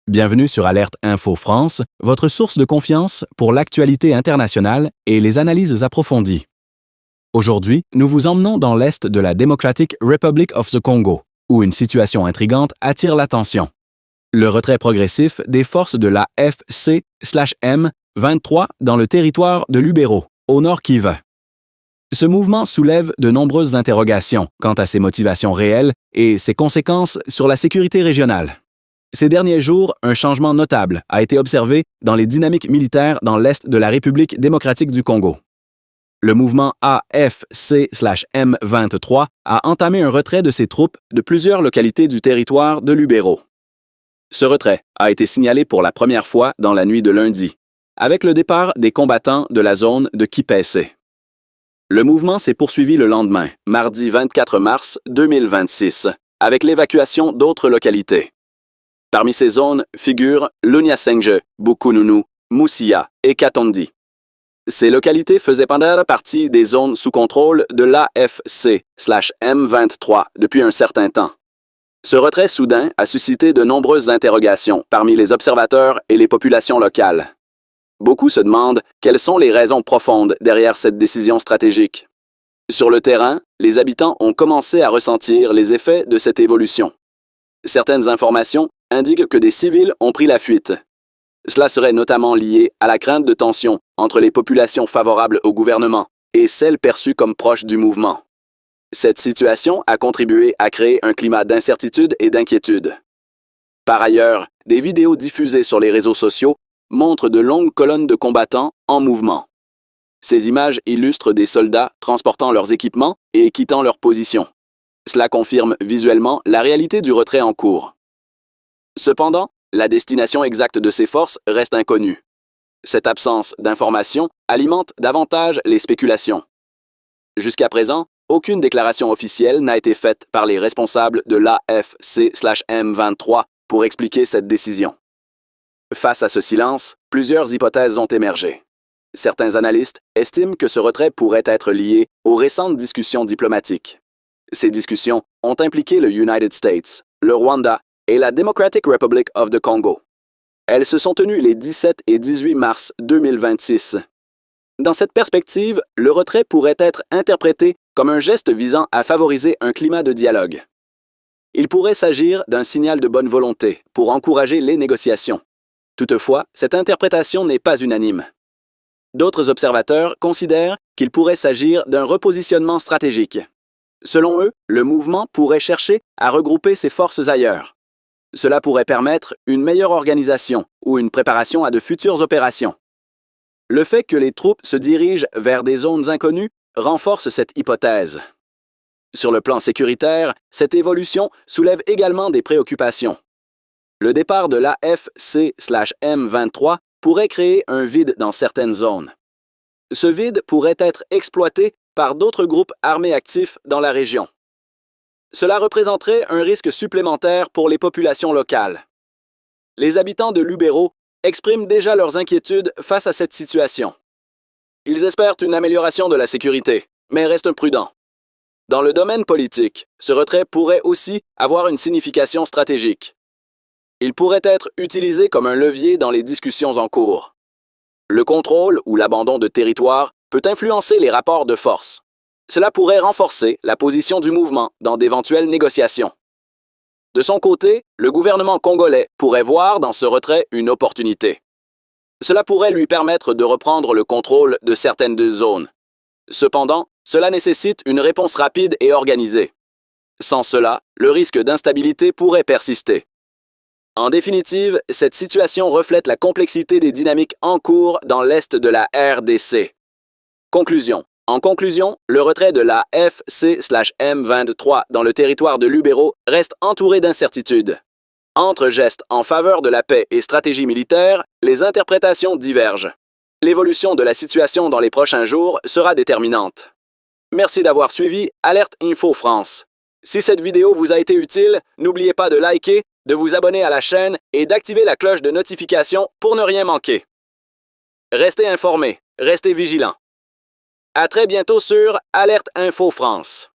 Bienvenue sur Alerte Info France, votre source de confiance pour l'actualité internationale et les analyses approfondies. Aujourd'hui, nous vous emmenons dans l'est de la Democratic Republic of the Congo, où une situation intrigante attire l'attention. Le retrait progressif des forces de la FC/M23 dans le territoire de Lubero, au nord Kivu. Ce mouvement soulève de nombreuses interrogations quant à ses motivations réelles et ses conséquences sur la sécurité régionale. Ces derniers jours, un changement notable a été observé dans les dynamiques militaires dans l'est de la République démocratique du Congo. Le mouvement AFC/M23 a entamé un retrait de ses troupes de plusieurs localités du territoire de Lubero. Ce retrait a été signalé pour la première fois dans la nuit de lundi, avec le départ des combattants de la zone de Kipese. Le mouvement s'est poursuivi le lendemain, mardi 24 mars 2026, avec l'évacuation d'autres localités. Parmi ces zones figurent Lunyasenge, Bukununu, Musia et Katondi. Ces localités faisaient pendant partie des zones sous contrôle de l'AFC/M23 depuis un certain temps. Ce retrait soudain a suscité de nombreuses interrogations parmi les observateurs et les populations locales. Beaucoup se demandent quelles sont les raisons profondes derrière cette décision stratégique. Sur le terrain, les habitants ont commencé à ressentir les effets de cette évolution. Certaines informations indiquent que des civils ont pris la fuite. Cela serait notamment lié à la crainte de tensions entre les populations favorables au gouvernement et celles perçues comme proches du mouvement. Cette situation a contribué à créer un climat d'incertitude et d'inquiétude. Par ailleurs, des vidéos diffusées sur les réseaux sociaux montrent de longues colonnes de combattants en mouvement. Ces images illustrent des soldats transportant leurs équipements et quittant leur position. Cela confirme visuellement la réalité du retrait en cours. Cependant, la destination exacte de ces forces reste inconnue. Cette absence d'information alimente davantage les spéculations. Jusqu'à présent, aucune déclaration officielle n'a été faite par les responsables de l'AFC/M23 pour expliquer cette décision. Face à ce silence, plusieurs hypothèses ont émergé. Certains analystes estiment que ce retrait pourrait être lié aux récentes discussions diplomatiques. Ces discussions ont impliqué le United States, le Rwanda et la Democratic Republic of the Congo. Elles se sont tenues les 17 et 18 mars 2026. Dans cette perspective, le retrait pourrait être interprété comme un geste visant à favoriser un climat de dialogue. Il pourrait s'agir d'un signal de bonne volonté pour encourager les négociations. Toutefois, cette interprétation n'est pas unanime. D'autres observateurs considèrent qu'il pourrait s'agir d'un repositionnement stratégique. Selon eux, le mouvement pourrait chercher à regrouper ses forces ailleurs. Cela pourrait permettre une meilleure organisation ou une préparation à de futures opérations. Le fait que les troupes se dirigent vers des zones inconnues renforce cette hypothèse. Sur le plan sécuritaire, cette évolution soulève également des préoccupations. Le départ de l'AFC/M23 pourrait créer un vide dans certaines zones. Ce vide pourrait être exploité par d'autres groupes armés actifs dans la région. Cela représenterait un risque supplémentaire pour les populations locales. Les habitants de Lubero expriment déjà leurs inquiétudes face à cette situation. Ils espèrent une amélioration de la sécurité, mais restent prudents. Dans le domaine politique, ce retrait pourrait aussi avoir une signification stratégique. Il pourrait être utilisé comme un levier dans les discussions en cours. Le contrôle ou l'abandon de territoire peut influencer les rapports de force. Cela pourrait renforcer la position du mouvement dans d'éventuelles négociations. De son côté, le gouvernement congolais pourrait voir dans ce retrait une opportunité. Cela pourrait lui permettre de reprendre le contrôle de certaines zones. Cependant, cela nécessite une réponse rapide et organisée. Sans cela, le risque d'instabilité pourrait persister. En définitive, cette situation reflète la complexité des dynamiques en cours dans l'est de la RDC. Conclusion. En conclusion, le retrait de la FC/M23 dans le territoire de Lubero reste entouré d'incertitudes. Entre gestes en faveur de la paix et stratégie militaire, les interprétations divergent. L'évolution de la situation dans les prochains jours sera déterminante. Merci d'avoir suivi Alerte Info France. Si cette vidéo vous a été utile, n'oubliez pas de liker, de vous abonner à la chaîne et d'activer la cloche de notification pour ne rien manquer. Restez informés, restez vigilants. À très bientôt sur Alerte Info France.